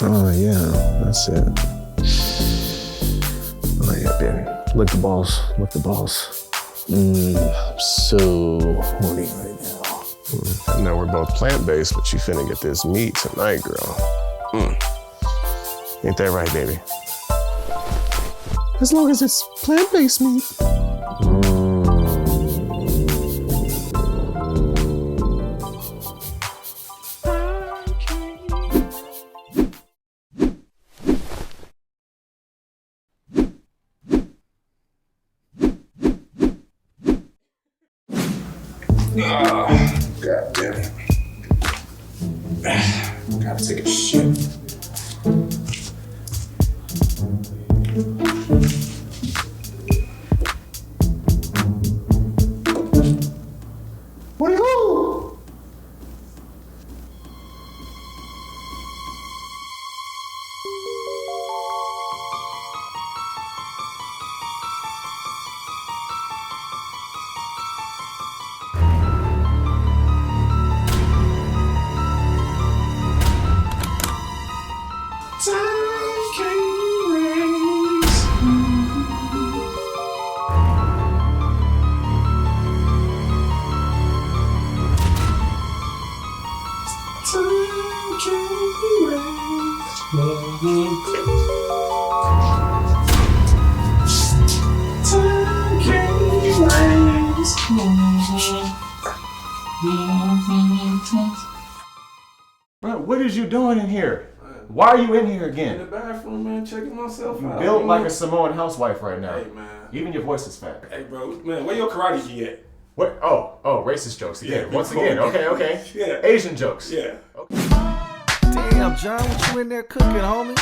Oh yeah, that's it. Oh yeah, baby. Lick the balls, lick the balls. I'm so horny right now. I know we're both plant-based, but you finna get this meat tonight, girl. Ain't that right, baby? As long as it's plant-based meat. God damn it. Gotta take a shit. What do you? Bro, what is you doing in here? Why are you in here again? In the bathroom, man, checking myself out. You built like a Samoan housewife right now. Hey, man. Even your voice is fat. Hey, bro, man, where your karate gi at? What? Oh, racist jokes again. Yeah, Once again. Okay. Yeah. Asian jokes. Yeah. Damn, John, what you in there cooking, homie?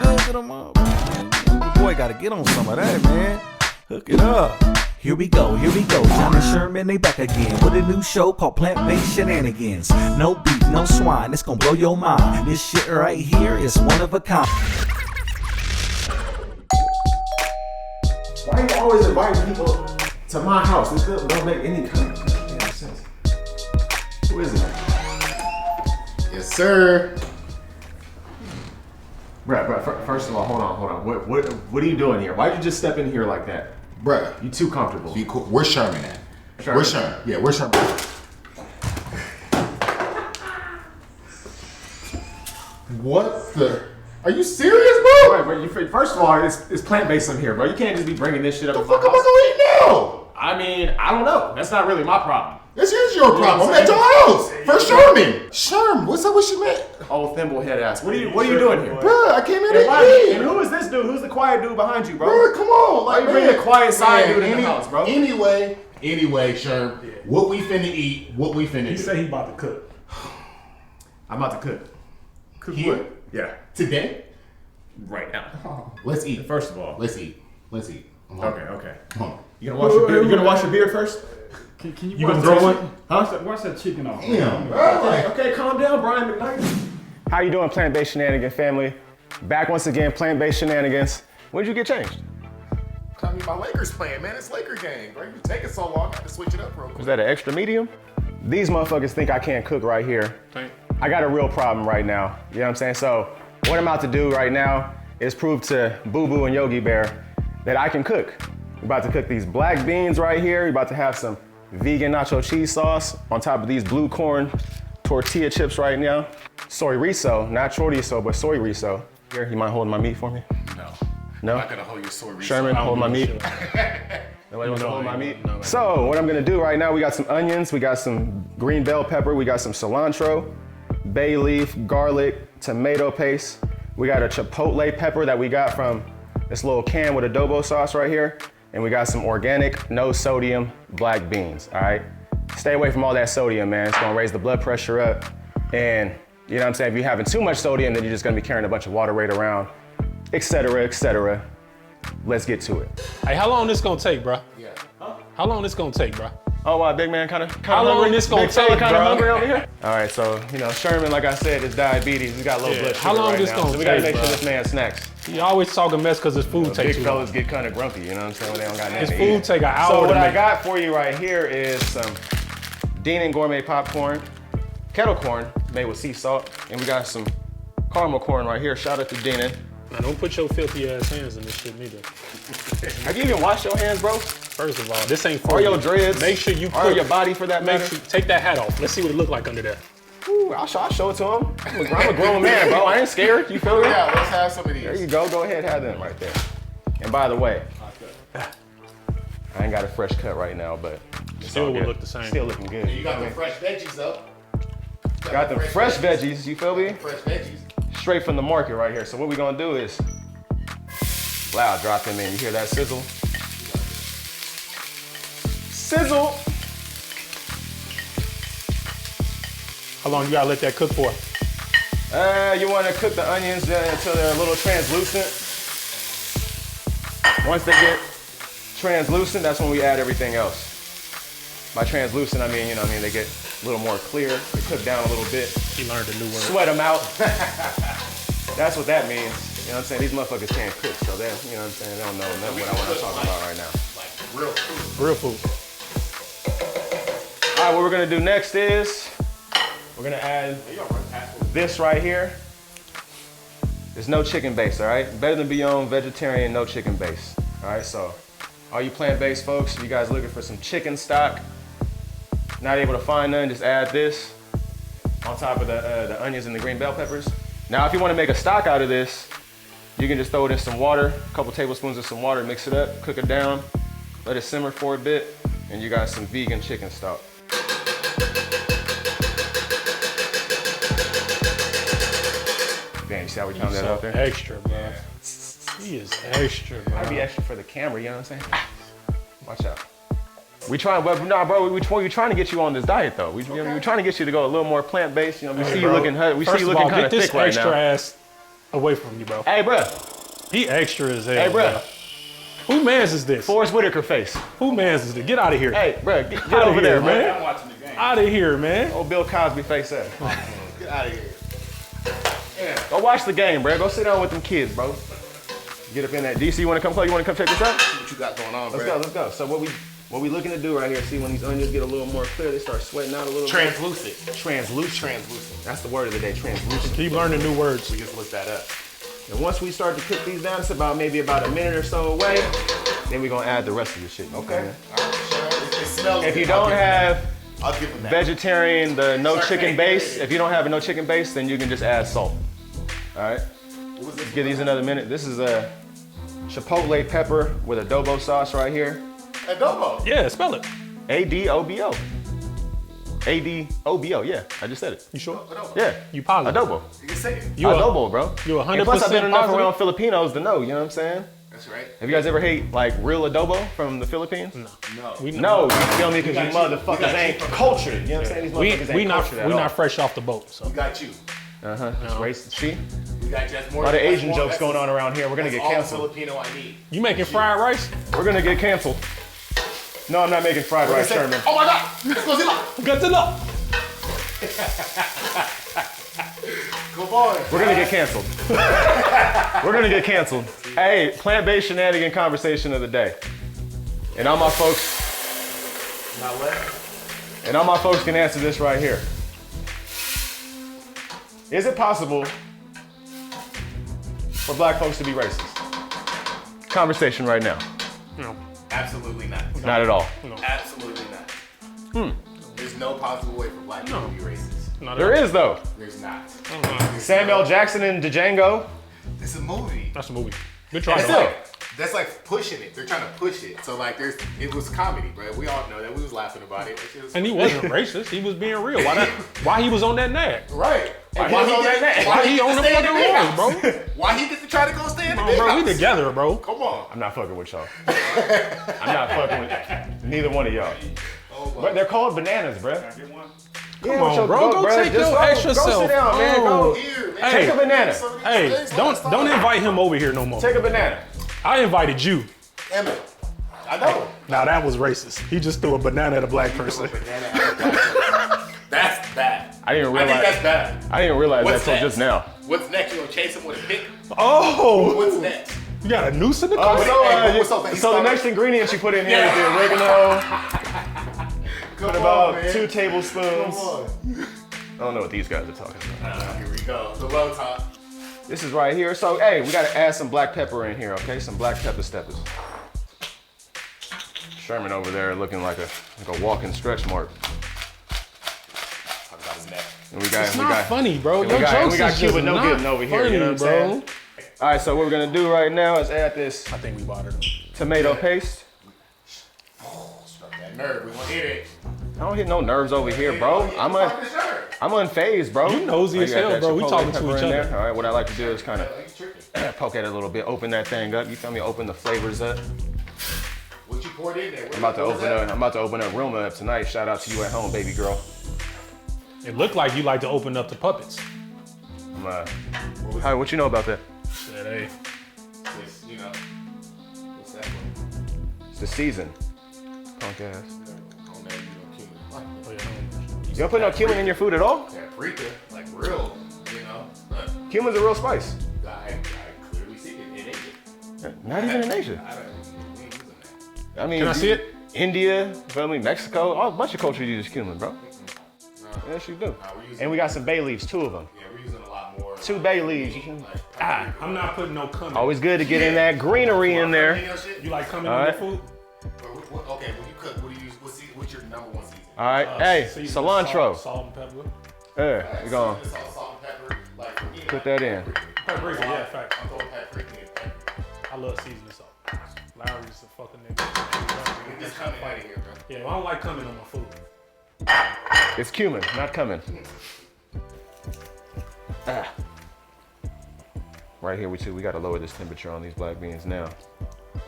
Good to them up, man. Your boy gotta get on some of that, man. Hook it up. Here we go. John and Sherman, they back again with a new show called Plant-Based Shenanigans. No beef, no swine, it's gonna blow your mind. This shit right here is one of a kind. Why are you always inviting people to my house? This don't make any kind of sense. Who is it? Yes, sir. Bruh, first of all, hold on. What are you doing here? Why'd you just step in here like that? Bruh, You too comfortable. be cool. Where's Sherman at? Sherman? Where's Sherman? Yeah, where's Sherman? What the? Are you serious, bro? Right, first of all, it's plant-based in here, bro. You can't just be bringing this shit up. What the fuck am I gonna eat now? I mean, I don't know. That's not really my problem. This is your problem. I'm at your house. For Sherman. Sherman, what's up with you, man? Oh, thimblehead ass. What are you doing here? Bruh, I came here to eat. And who is this dude? Who's the quiet dude behind you, bro? Bruh, come on. Why you bring the quiet side dude in the house, bro? Anyway, Sherm, what we finna eat, what we finna do. He said he about to cook. I'm about to cook. Cook Here? what? Yeah. Today? Right now. Let's eat. First of all. Let's eat. I'm hungry. Okay. Come on. You gonna wash your beard? You gonna wash your beard first? Can you You gonna throw one? Huh? Watch that chicken off. Damn, Okay, calm down, Brian McKnight. How you doing, Plant-Based Shenanigans family? Back once again, Plant-Based Shenanigans. When did you get changed? I mean, my Lakers playing, man. It's Laker game, bro. You taking so long, I had to switch it up real quick. Was that an extra medium? These motherfuckers think I can't cook right here. I got a real problem right now. You know what I'm saying? So what I'm about to do right now is prove to Boo Boo and Yogi Bear that I can cook. We're about to cook these black beans right here. We're about to have some vegan nacho cheese sauce on top of these blue corn tortilla chips right now. Soy riso, not chorizo, but soy riso. Here, you mind holding my meat for me? No? I'm not gonna hold your soy riso. Sherman, hold my meat. Nobody wants to hold my meat? So what I'm gonna do right now, we got some onions, we got some green bell pepper, we got some cilantro, bay leaf, garlic, tomato paste. We got a chipotle pepper that we got from this little can with adobo sauce right here. And we got some organic, no sodium black beans, all right? Stay away from all that sodium, man. It's gonna raise the blood pressure up. And you know what I'm saying? If you're having too much sodium, then you're just gonna be carrying a bunch of water right around, et cetera, et cetera. Let's get to it. Hey, how long this gonna take, bro? Yeah. How long this gonna take, bro? Oh, big man, kind of How long hungry? this gonna Big fella take, kinda bro? hungry over here? All right, so, you know, Sherman, like I said, is diabetes. He's got low blood sugar How long right this now, gonna so we gotta take, make sure bro? this man snacks. You always talking mess because his food takes Big too long. fellas get kind of grumpy, you know what I'm saying, when they don't got His nothing to food eat. take an hour So to what I make. got for you right here is some Dean and Gourmet popcorn, kettle corn made with sea salt, and we got some caramel corn right here. Shout out to Dina. Now don't put your filthy ass hands in this shit neither. Have you even washed your hands, bro? First of all, this ain't for Or you. your dreads? Make sure you Or put your body for that Make matter? sure take that hat off. Let's see what it look like under there. Ooh, I'll show it to him. I'm a grown man, bro. I ain't scared. You feel me? Yeah, let's have some of these. There you go. Go ahead, have them right there. And by the way, I ain't got a fresh cut right now, but it's Still all will good. look the same. Still looking good. You got the fresh veggies though. Got them fresh veggies. You feel me? Fresh veggies. Straight from the market right here. So what we gonna do is, loud, drop them in. You hear that sizzle? Sizzle. How long you gotta let that cook for? You want to cook the onions until they're a little translucent. Once they get translucent, that's when we add everything else. By translucent, I mean, they get a little more clear. They cook down a little bit. He learned a new word. Sweat them out. That's what that means. You know what I'm saying? These motherfuckers can't cook, so they, you know what I'm saying? They don't know nothing what I'm talking about right now. Like real food. Real food. All right, what we're gonna do next is, we're gonna add this right here. There's no chicken base, all right? Better than Bouillion, vegetarian, no chicken base. All right, so all you plant-based folks, you guys looking for some chicken stock, not able to find none, just add this on top of the onions and the green bell peppers. Now, if you wanna make a stock out of this, you can just throw it in some water, a couple tablespoons of some water, mix it up, cook it down, let it simmer for a bit, and you got some vegan chicken stock. Damn, you see how we found that out there? Extra, bro. He is extra, bro. I'd be extra for the camera, you know what I'm saying? Watch out. We trying, but nah, bro. We trying to get you on this diet though. We're trying to get you to go a little more plant-based. You know, we see you looking, kind of thick right extra now. ass away from you, bro. Hey, bro. He extra as hell. Hey, bro. Who mans is this? Forrest Whitaker face. Who mans is this? Get out of here. Hey, bro, get Outta over here, there, man. I'm watching the game. Out of here, man. Old Bill Cosby face up. Get out of here. Go watch the game, bro. Go sit down with them kids, bro. Get up in that. DC, you want to come play? You want to come check this out? See what you got going on, Let's bro. go, let's go. So what we looking to do right here, see when these onions get a little more clear, they start sweating out a little bit. Translucent. Translucent. That's the word of the day, translucent. Keep learning new words. We just looked that up. And once we start to cook these down, it's maybe about a minute or so away, then we're gonna add the rest of the shit. Okay. All right, sure. It smells If good. you don't have I'll give them that. vegetarian, the no Sorry, chicken hey, base, hey. if you don't have a no chicken base, then you can just add salt. All right? What was this? Give these another minute. This is a chipotle pepper with adobo sauce right here. Adobo. Yeah, spell it. A-D-O-B-O. A-D-O-B-O, yeah, I just said it. You sure? Adobo. Yeah. You positive? Adobo. You can say it. You a- Adobo, bro. you 100% And plus, I've been enough positive? around Filipinos to know, you know what I'm saying? That's right. Have you guys ever ate like real adobo from the Philippines? No. We No, you feel me? Because you got you. We motherfuckers got you ain't from the cultured. You know what I'm saying? These motherfuckers we ain't not cultured at we all. not fresh off the boat. So We got you. It's racist. See? We got just more. A lot of that's Asian more- jokes that's- going on around here. We're gonna that's get all canceled. Filipino I need. you making fried rice? We're gonna get canceled. No, I'm not making fried rice, Sherman. Oh my God! Let's go Zilla. Godzilla. Good boy. We're gonna get canceled. We're gonna get canceled. Hey, plant-based shenanigan conversation of the day. And all my folks, Not what? and all my folks can answer this right here. Is it possible for black folks to be racist? Conversation right now. No. Absolutely not. Not at all. Absolutely not. There's no possible way for black people to be racist. Not There is though. There's not. Samuel Jackson and Django. It's a movie. That's a movie. Good try. That's though. that's like pushing it. They're trying to push it. So like it was comedy, bro. We all know that. We was laughing about it. And he wasn't racist. He was being real. Why he was on that nag? right. And Why he on that net? Why he on the fucking road, bro? Why he get to try to go stay in the Come on, big bro. We house? together, bro. Come on. I'm not fucking with y'all. I'm not fucking with neither one of y'all. But they're called bananas, bruh. Come on, bro. Go take your extra Go self. sit down, man. Oh. Go. Here, man. Hey. Take a banana. Hey, don't invite him over here no more. Take a banana. I invited you. Emmett. I know. Now that was racist. He just threw a banana at a black person. That's bad. I didn't I realize. think that's bad. I didn't realize What's that till next? just now. What's next? You gonna chase him with a pick? Oh, What's next? you got a noose in the car? So the next ingredient you put in here is the oregano. Put about 2 tablespoons. I don't know what these guys are talking about. Here we go. The low top. This is right here. So, hey, we gotta add some black pepper in here, okay? Some black pepper steppers. Sherman over there looking like a walking stretch mark. Talk about his neck. And we got, It's not funny, bro. and Your we got jokes is Cuban just no not getting over here, you know what I'm funny, saying? All right, so what we're gonna do right now is add this I think we bothered him. tomato paste. Struck that nerve. We gonna hit it. I don't hit no nerves over here, bro. I'm unfazed, bro. You nosy as got hell, that bro. We chipotle talking to pepper each in other. there. All right, what I like to do is kind of You tripping. poke at it a little bit, open that thing up. You feel me? Open the flavors up. What you poured in there? I'm about to open up Roma up tonight. Shout out to you at home, baby girl. It looked like you like to open up the puppets. Hi, what you know about that? Shit, hey. This, you know. What's that one? It's the season. Punk ass. Oh man, you know cumin. Oh, yeah, You don't put no cumin in your food at all? Paprika, like real, you know. Cumin's a real spice. I clearly see it in Asia. Not even in Asia. I don't we ain't using that. I mean, Can I see it? India, you feel me? Mexico, a bunch of cultures use cumin, bro. Yes, you do. And we got some bay leaves, 2 of them. Yeah, we're using a lot more. 2 bay leaves. You can, I'm not putting no cumin. always good to get in that greenery in there. You like cumin All in right. your food? Okay, when you cook, what do you use? What's your number one season? All right, hey, Season, cilantro. Salt and pepper. Yeah, we're gonna Salt and pepper. Like, for me, put that in. Paprika, yeah, fact. I'm throwing paprika and pepper. I love seasoning salt. Lowry's a fucking nigga. Get this coming out of here, bro. Yeah, I don't like cumin on my food. It's cumin, not cumin. Right here, we gotta lower this temperature on these black beans now.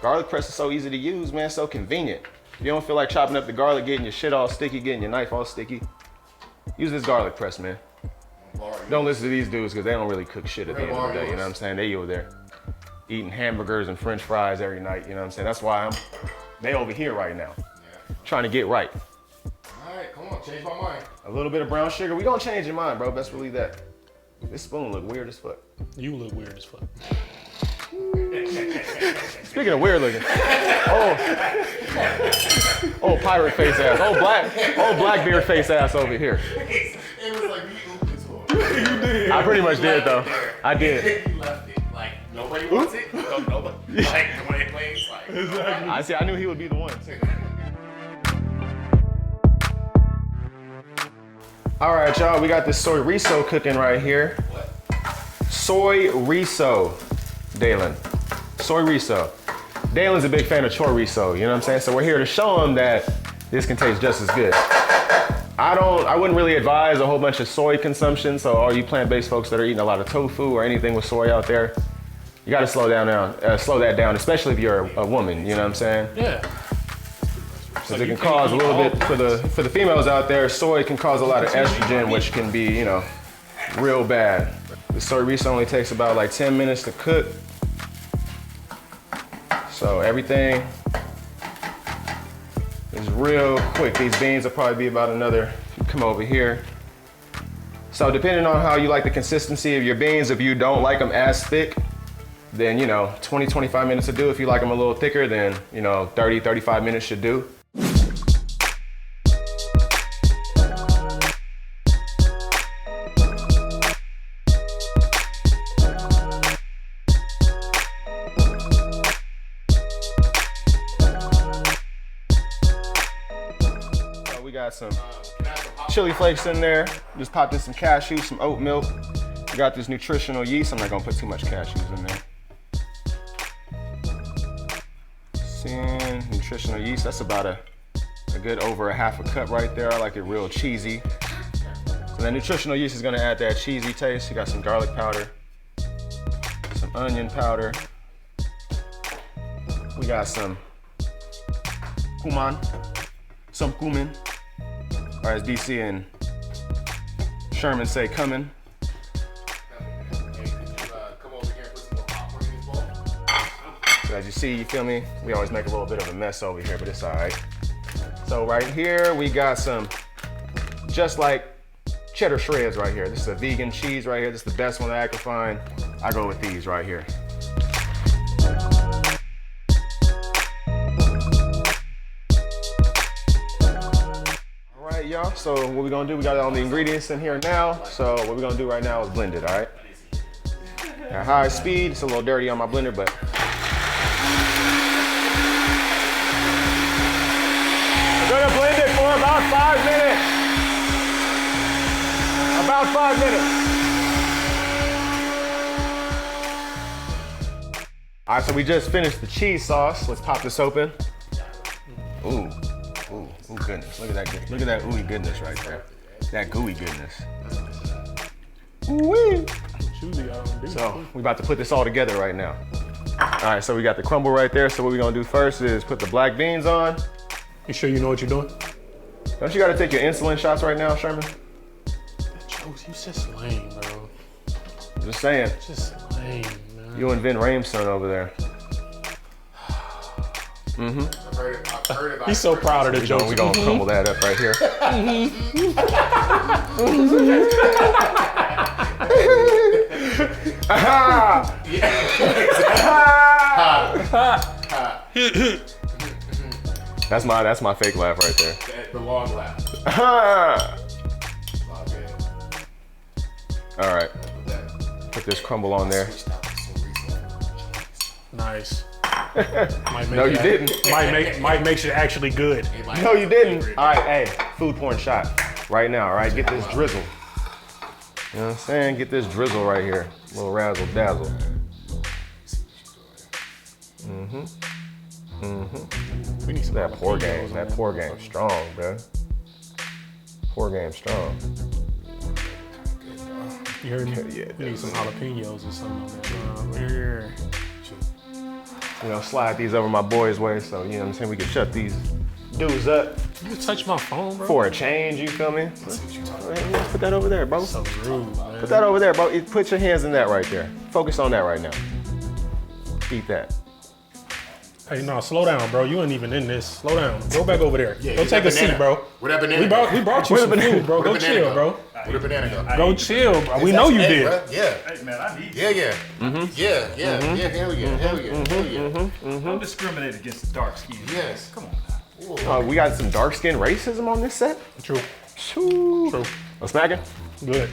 Garlic press is so easy to use, man, so convenient. If you don't feel like chopping up the garlic, getting your shit all sticky, getting your knife all sticky, use this garlic press, man. Don't listen to these dudes because they don't really cook shit at the end of the day, you know what I'm saying? They over there eating hamburgers and french fries every night, you know what I'm saying? That's why they over here right now, trying to get right. All right, come on, change my mind. A little bit of brown sugar. We gonna change your mind, bro. Best believe that. This spoon look weird as fuck. You look weird as fuck. Speaking of weird looking. Oh, pirate face ass. Oh, Blackbeard face ass over here. It was like you ooped this one. You did. I pretty much did though. I did. You left it. Like, nobody wants it. Nobody. Like, nobody plays. Like, Exactly. I knew he would be the one too. All right, y'all, we got this soy riso cooking right here. What? Soy riso, Dalen. Soy riso. Dalen's a big fan of chorizo, you know what I'm saying? So we're here to show him that this can taste just as good. I wouldn't really advise a whole bunch of soy consumption, so all you plant-based folks that are eating a lot of tofu or anything with soy out there, you gotta slow that down, especially if you're a woman, you know what I'm saying? Yeah. Because it can cause a little bit, for the females out there, soy can cause a lot of estrogen, which can be, you know, real bad. The soy riso only takes about like 10 minutes to cook. So everything is real quick. These beans will probably be about another, come over here. So depending on how you like the consistency of your beans, if you don't like them as thick, then, you know, 20, 25 minutes to do. If you like them a little thicker, then, you know, 30, 35 minutes should do. We got some chili flakes in there. Just popped in some cashews, some oat milk. We got this nutritional yeast. I'm not gonna put too much cashews in there. Sin, nutritional yeast. That's about a good over a half a cup right there. I like it real cheesy. So that nutritional yeast is gonna add that cheesy taste. You got some garlic powder, some onion powder. We got some cumin, some cumin. Or as DC and Sherman say, coming. Come over here and put some more popcorn in this bowl. So as you see, you feel me? We always make a little bit of a mess over here, but it's all right. So right here, we got some, just like cheddar shreds right here. This is a vegan cheese right here. This is the best one that I can find. I go with these right here. Y'all, so what we're gonna do, we got all the ingredients in here now. So what we're gonna do right now is blend it, all right? At high speed, it's a little dirty on my blender, but. We're gonna blend it for about 5 minutes. About 5 minutes. All right, so we just finished the cheese sauce. Let's pop this open. Ooh, goodness. Look at that ooey goodness right there. That gooey goodness. Ooh-wee. So we about to put this all together right now. All right, so we got the crumble right there. So what we're gonna do first is put the black beans on. You sure you know what you're doing? Don't you gotta take your insulin shots right now, Sherman? Jokes, you just lame, bro. Just saying. Just lame, man. You and Vin Rame's son over there. I've heard about He's so proud of the jokes. We gonna crumble that up right here. That's my fake laugh right there. the long laugh. All right, put this crumble on there. Nice. No, you didn't. Might make it actually good. No, you didn't. All right, hey, food porn shot right now. All right, get this drizzle. You know what I'm saying? Get this drizzle right here. A little razzle dazzle. We need some That pour jalapenos game. on That there. pour game strong, bro. Pour game strong. You heard me? Yeah, We need some jalapenos or something on there. You know, slide these over my boy's way, so you know what I'm saying. We can shut these dudes up You touch my phone, bro. for a change. You feel me? Put that over there, bro. So rude, man. Put that over there, bro. Put your hands in that right there. Focus on that right now. Eat that. Hey, no, slow down, bro. You ain't even in this. Slow down. Go back over there. Yeah, Go get take that a seat, banana. bro. Where that banana We brought you some food, bro. Go Where the banana chill, go? bro. Where the banana go? Go chill, bro. We know you Hey, did. bro, yeah. Hey man, I need. Yeah. Yeah, hell yeah. Don't discriminate against dark skin. Yes. Come on. We got some dark skin racism on this set. True. True. I'm smacking. Good.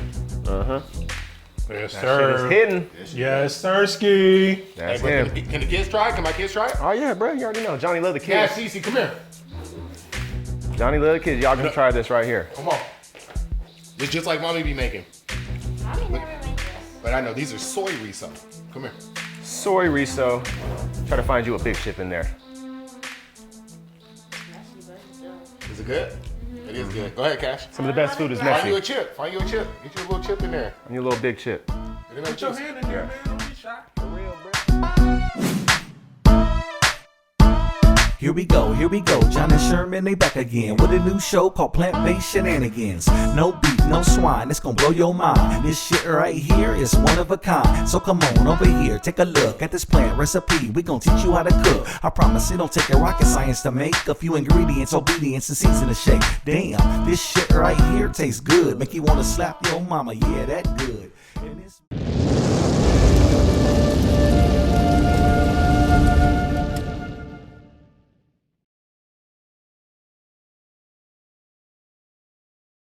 Yes, It's sir. hidden. Yes, sir, Ski. That's Hey, him. can the kids try it? Can my kids try it? Oh yeah, bro. You already know. Johnny love the Yeah, kids. Cece, come here. Johnny love the kids. Y'all can try this right here. Come on. It's just like mommy be making. Mommy never made this. But I know these are soy riso. Come here. Soy riso. Try to find you a big chip in there. Is it good? It is good. Go ahead, Cash. Some of the best food is Find you a messy. chip. Find you a chip. Get you a little chip in there. And your little big chip. Get in there, Put your chips. hand in there, man. Don't be shy. Here we go, John and Sherman, they back again with a new show called Plant-Based Shenanigans. No beef, no swine, it's gonna blow your mind. This shit right here is one of a kind. So come on over here, take a look at this plant recipe. We gonna teach you how to cook. I promise it don't take a rocket science to make a few ingredients, obedience, and season to shake. Damn, this shit right here tastes good. Make you wanna slap your mama, yeah, that good. And it's